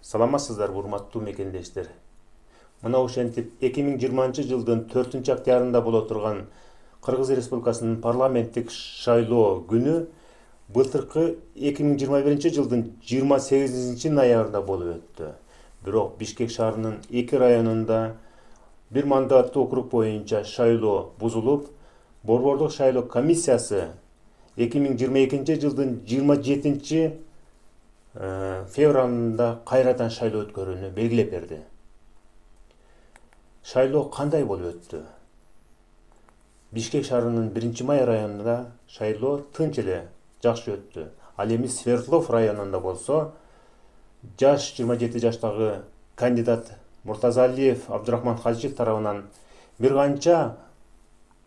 Саламатсыздар, урматтуу мекендештер. Мына ошентип 2020 жылдын 4-октябрында боло турган Кыргыз Республикасынын парламенттик шайлоо күнү былтыркы 2021 жылдын 28 ноябрында болуп өттү. Бирок Бишкек шаарынын 2 районунда бир мандаттуу округ боюнча шайлоо бузулуп, Борбордук шайлоо комиссиясы 2022 жылдын 27 февралында кайрадан шайлоо өткөрүүнү белгилеп берди. Шайлоо кандай болуп өттү? Бишкек шаарынын 1-Май районунда шайлоо тынч эле жакшы өттү. Ал эми Свердлов районунда болсо, 27 жаштагы кандидат Муртазалиев Абдурахман Хажиев тарабынан бир канча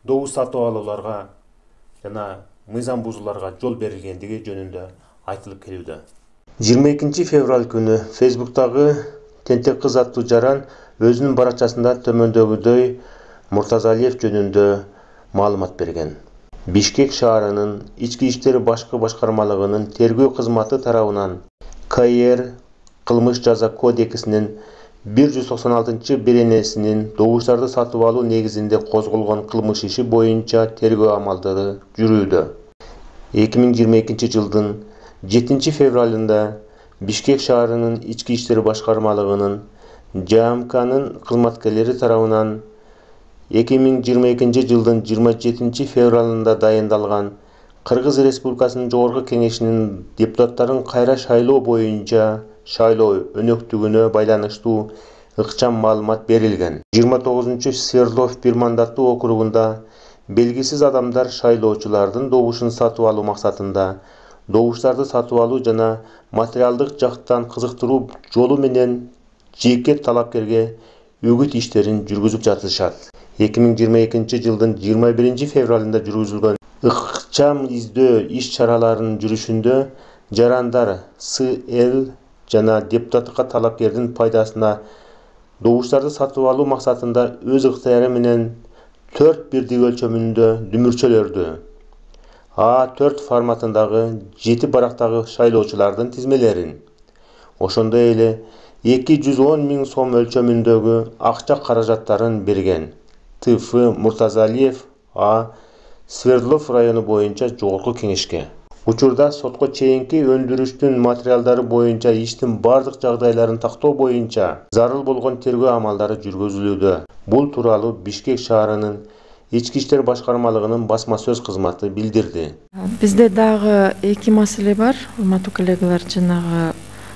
добуш сатып алууларга жана мыйзам бузууларга жол берилгендиги жөнүндө айтылып келүүдө. 22 февраль күнү Фейсбуктагы Тентек кыз аттуу жаран өзүнүн баракчасында төмөндөгүдөй Муртазалиев жөнүндө маалымат берген. Бишкек шаарынын ички иштер башкы башкармалыгынын тергөө кызматы тарабынан КР кылмыш жаза кодексинин 196 беренесинин добуштарды сатып алуу негизинде козголгон кылмыш иши боюнча тергөө амалдары жүрүүдө. 2022 жылдын 7 февралында Бишкек шаарынын ички иштер башкармалыгынын ЖМКнын кызматкерлери тарабынан 2022 жылдын 27 февралында дайындалган Кыргыз Республикасынын Жогорку Кеңешинин депутаттарын кайра шайлоо боюнча шайлоо өнөктүгүнө байланыштуу ыкчам маалымат берилген. 29 Свердлов бир мандаттуу округунда белгисиз адамдар шайлоочулардын добушун сатып алуу максатында добуштарды сатып алуу жана материалдык жактан кызыктыруу жолу менен жеке талапкерге үгүт иштерин жүргүзүп жатышат. 2022 жылдын 21 февралында жүргүзүлгөн ыкчам издөө иш-чараларынын жүрүшүндө жарандар СЛ жана депутаттыкка талапкердин пайдасына добуштарды сатып алуу максатында өз ыктыяры менен 4 бирдик өлчөмүндө дүмүрчөлөрдү А4 форматындагы 7 барактагы шайлоочулардын тизмелерин, ошондой эле 210 000 сом өлчөмүндөгү акча каражаттарын берген. ТФ Муртазалиев А. Свердлов району боюнча Жогорку Кеңешке. Учурда сотко чейинки өндүрүштүн материалдары боюнча иштин бардык жагдайларын тактоо боюнча зарыл болгон тергөө амалдары жүргүзүлүүдө. Бул тууралуу Бишкек шаарынын ички иштер башкармалыгынын басма сөз кызматы билдирди. Бизде дагы эки маселе бар, урматтуу коллегалар. Жанагы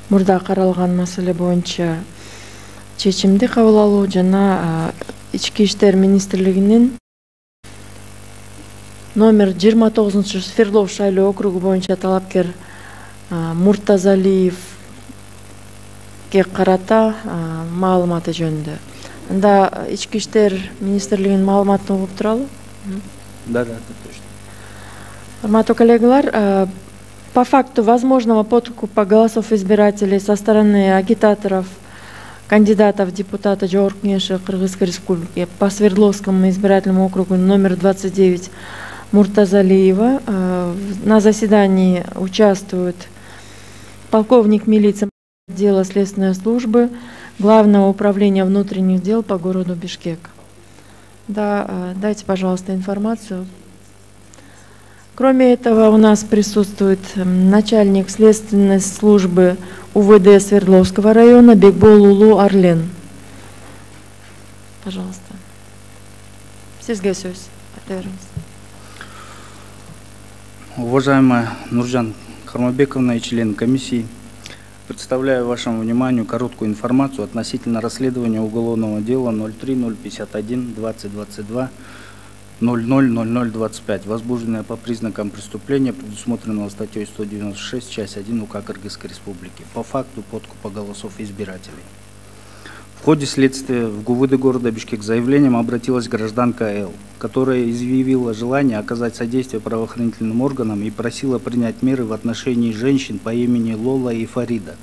мурда каралган маселе боюнча чечимди кабыл алуу жана ички иштер министрлигинин номер 29 Свердлов шайлоо округу боюнча талапкер Муртазалиевге карата маалыматы жөнүндө. Анда ички иштер министрлигинин маалыматын угуп туралы? Да, точно. Урматтуу коллегалар, по факту возможного подкупа голосов избирателей со стороны агитаторов, кандидатов в депутаты Жогорку Кеңеши Кыргызской Республики по Свердловскому избирательному округу номер 29 Муртазалиева на заседании участвует полковник милиции отдела следственной службы Главного управления внутренних дел по городу Бишкек. Да, дайте, пожалуйста, информацию. Кроме этого, у нас присутствует начальник следственной службы УВД Свердловского района Бекбол-Улу Арлен. Пожалуйста. Сизге сөз. Уважаемая Нуржан Кармабековна и члены комиссии, представляю вашему вниманию короткую информацию относительно расследования уголовного дела 03-051-2022-00-0025, возбужденное по признакам преступления, предусмотренного статьей 196, часть 1 УК Кыргызской Республики, по факту подкупа голосов избирателей. В ходе следствия в ГУВД города Бишкек с заявлением обратилась гражданка Л, которая изъявила желание оказать содействие правоохранительным органам и просила принять меры в отношении женщин по имени Лола и Фарида.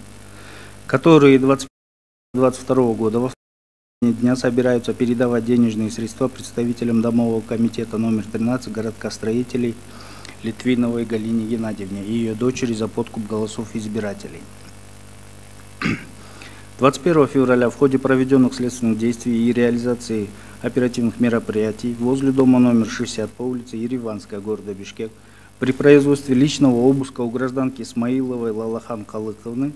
которые 2022 года во второй дня собираются передавать денежные средства представителям Домового комитета номер 13 городка строителей Литвиновой Галине Геннадьевне и ее дочери за подкуп голосов избирателей. 21 февраля в ходе проведенных следственных действий и реализации оперативных мероприятий возле дома номер 60 по улице Ереванская, города Бишкек, при производстве личного обыска у гражданки Исмаиловой Лалахан Калыковны,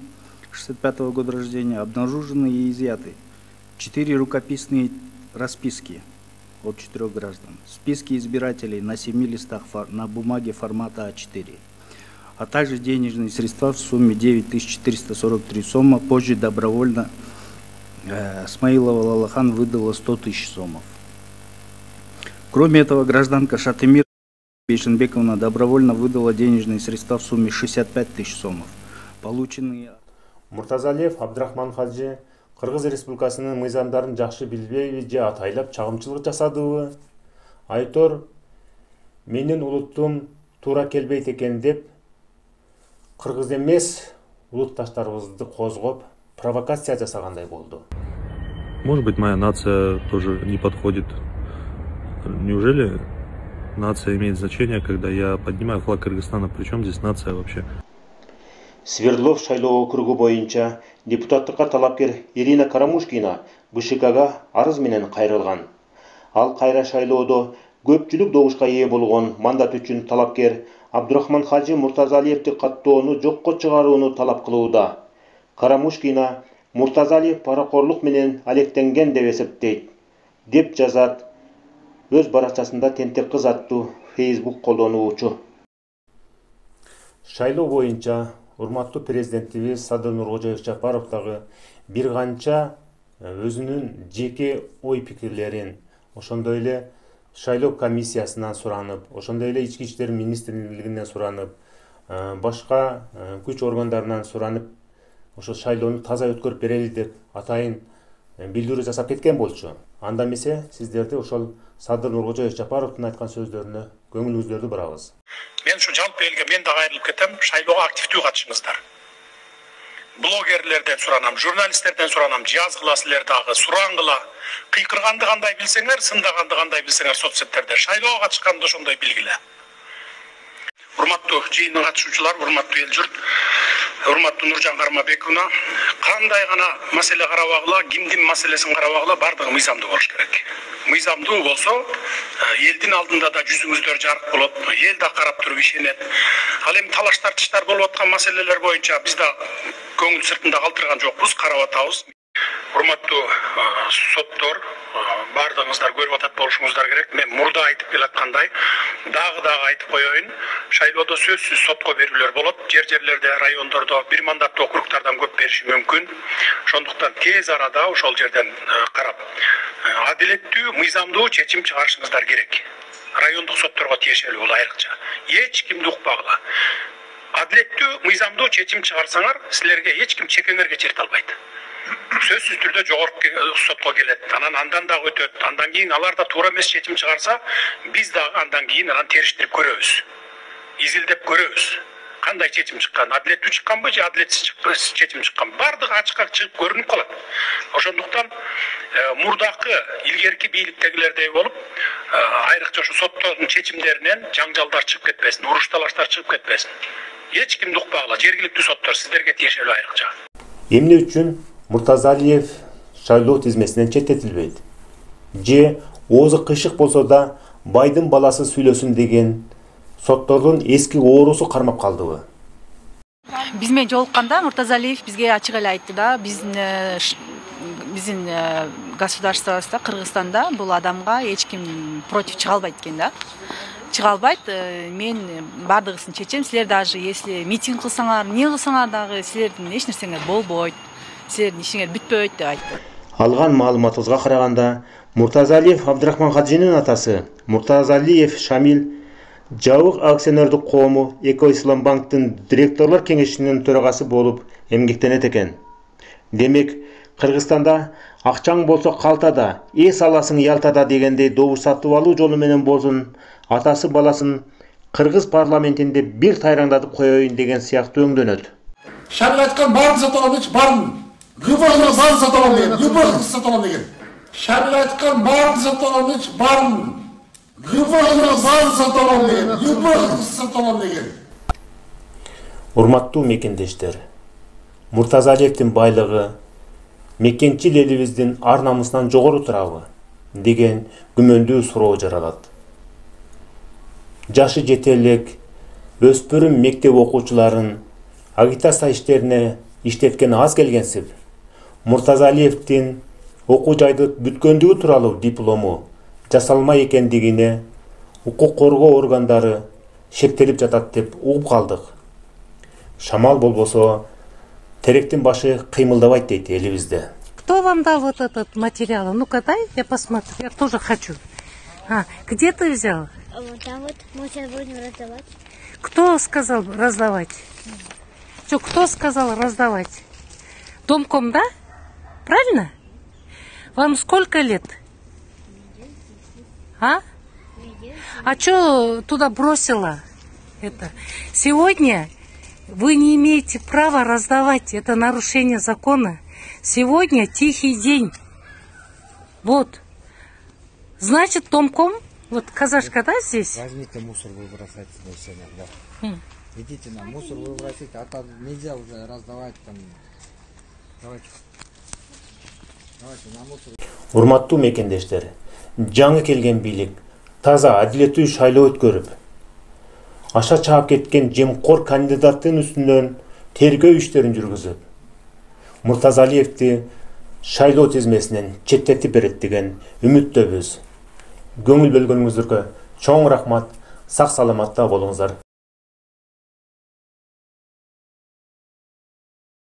65 года рождения, обнаружены и изъяты 4 рукописные расписки от 4 граждан, списки избирателей на 7 листах на бумаге формата А4, а также денежные средства в сумме 9443 сомов. Позже добровольно Смаилова Лалахан выдала 100 тысяч сомов. Кроме этого, гражданка Шатымир Бейшенбековна добровольно выдала денежные средства в сумме 65 тысяч сомов, полученные... Муртазалиев Абдрахман Хаджи Кыргыз Республикасынын мыйзамдарын жакшы билбейби же атайлап чагымчылык жасадыбы? Айтор менин улуттум туура келбейт экен деп кыргыз эмес улутташтарыбызды козгоп провокация жасагандай болду. Может быть, моя нация тоже не подходит. Неужели нация имеет значение, когда я поднимаю флаг Кыргызстана? Причем здесь нация вообще? Свердлов шайлоо округу боюнча депутаттыкка талапкер Ирина Карамушкина БШКга арыз менен кайрылган. Ал кайра шайлоодо көпчүлүк добушка ээ болгон мандат үчүн талапкер Абдурахман Хаджи Муртазалиевди каттоону жокко чыгарууну талап кылууда. Карамушкина Муртазалиев паракорлук менен алектенген деп эсептейт, деп жазат өз баракчасында Тентек кыз аттуу Facebook колдонуучу. Шайлоо боюнча урматтуу президентибиз Садыр Нуркожоевич Жапаров дагы бир канча өзүнүн жеке ой пикирлерин, ошондой эле шайлоо комиссиясынан суранып, ошондой эле ички иштер министрлигинен суранып, башка күч органдарынан суранып, ошо шайлоону таза өткөрүп берели деп атайын билдирүү жасап кеткен болчу. Анда эмесе сиздерди ошол Садыр Нуркожоевич Жапаровдун айткан сөздөрүнө көңүлүңүздөрдү бурабыз. Мен ушу жалпы элге мен дагы айрылып кетем, шайлоого активдүү катышыңыздар. Блогерлерден суранам, журналисттерден суранам, жазгыла силер дагы, сураңгыла. Кыйкырганды кандай билсеңер, сындаганды кандай билсеңер соцсеттерде, шайлоого катышканды ошондой билгиле. Урматтуу жыйынга катышуучулар, урматтуу эл журт, урматтуу Нуржан Кармабековна, кандай гана маселе карабагыла, кимдин маселесин карабагыла, бардыгы мыйзамдуу болуш керек. Мыйзамдуу болсо, элдин алдында да жүзүңүздөр жарык болот, эл да карап туруп ишенет. Ал эми талаш тартыштар болуп аткан маселелер боюнча биз да көңүл сыртында калтырган жокпуз, карап атабыз. Урматтуу соттор, бардыгыңыздар көрүп атат болушуңуздар керек. Мен мурда айтып келаткандай, дагы айтып коеюн. Шайлоодо сөзсүз сотко берүүлөр болот. Жерлерде, райондордо бир мандаттуу округтардан көп бериши мүмкүн. Ошондуктан тез арада ошол жерден карап, адилеттүү, мыйзамдуу чечим чыгарышыңыздар керек. Райондук сотторго тиешелүү бул айрыкча. Эч кимди укпагыла. Адилеттүү, мыйзамдуу чечим чыгарсаңар, силерге эч ким чекеңерге черте албайт. Сөзсүз түрдө жогорку сотко келет, андан дагы өтөт. Андан кийин алар да туура эмес чечим чыгарса, биз дагы андан кийин анан териштирип көрөбүз. Изилдеп көрөбүз. Кандай чечим чыккан, адилеттүү чыкканбы же адилетсиз чечим чыккан, бардыгы ачыкка чыгып көрүнүп калат. Ошондуктан мурдакы илгерки бийликтегилердей болуп, айрыкча ушу соттордун чечимдеринен жаңжалдар чыгып кетпесин, уруш талаштар чыгып кетпесин. Эч кимди укпагыла, жергиликтүү соттор сиздерге тиешелүү айрыкча. Эмне үчүн Муртазалиев шайлоо тизмесинен четтетилбейт? Же оозу кыйшык болсо да байдын баласы сүйлөсүн деген соттордун эски оорусу кармап калдыбы? Биз менен жолукканда Муртазалиев бизге ачык эле айтты да, биздин государствобузда, Кыргызстанда бул адамга эч ким против чыга албайт экен да. Чыга албайт, мен бардыгысын чечем, силер даже если митинг кылсаңар, эмне кылсаңар дагы силердин эч нерсеңер болбойт, силердин ишиңер бүтпөйт деп айтты. Алган маалыматыбызга караганда, Муртазалиев Абдрахман Хаджинин атасы Муртазалиев Шамил Жабык акционердик коому Эко-Исламбанктын директорлор кеңешинин төрагасы болуп эмгектенет экен. Демек, Кыргызстанда акчаң болсо калтада, эс аласың Ялтада дегендей добуш сатып алуу жолу менен болсун, атасы баласын Кыргыз парламентинде бир тайраңдатып коеюн деген сыяктуу өңдөнөт. Шарик айткан баарын сатып алган баарын ГБ-ны барын сатып алам деген, ГБ сатып алам деген. Шамил айтқан барын сатып алам деген, барын. ГБ-ны барын сатып алам деген, ГБ сатып алам деген. Урматтуу мекендештер, Муртазалиевдин байлыгы мекенчил элибиздин ар намысынан жогору турабы деген күмөндүү суроо жаралат. Жашы жете элек өспүрүм мектеп окуучуларын агитация иштерине иштеткен аз келгенсип, Муртазалиевдин окуу жайды бүткөндүгү тууралуу диплому жасалмай экендигине укук коргоо органдары шектелип жатат деп угуп калдык. Шамал болбосо теректин башы кыймылдабайт дейт элибизде. Кто вам дал вот этот материал? Ну-ка дай, я посмотрю, я тоже хочу. Где ты взял? Вот там вот мы сейчас будем раздавать. Кто сказал раздавать? Что, кто сказал раздавать? Домком, да? Правильно? Вам сколько лет? А что туда бросила? Это? Сегодня вы не имеете права раздавать. Это нарушение закона. Сегодня тихий день. Вот. Значит, Домком, вот казашка, да, здесь? Возьмите мусор, вы бросайте на себя, да. Идите на мусор, вы бросите, а там нельзя уже раздавать там. Давайте на мусор. Урматтуу мекендештер, жаңы келген бийлик таза адилеттүү шайлоо өткөрүп, аша чаап кеткен жемкор кандидаттын үстүнөн тергөө иштерин жүргүзүп, Муртазалиевди шайлоо тизмесинен четтетип берет деген үмүттөбүз. Көңүл бөлгөнүңүздөргө чоң рахмат, сак саламатта болуңуздар.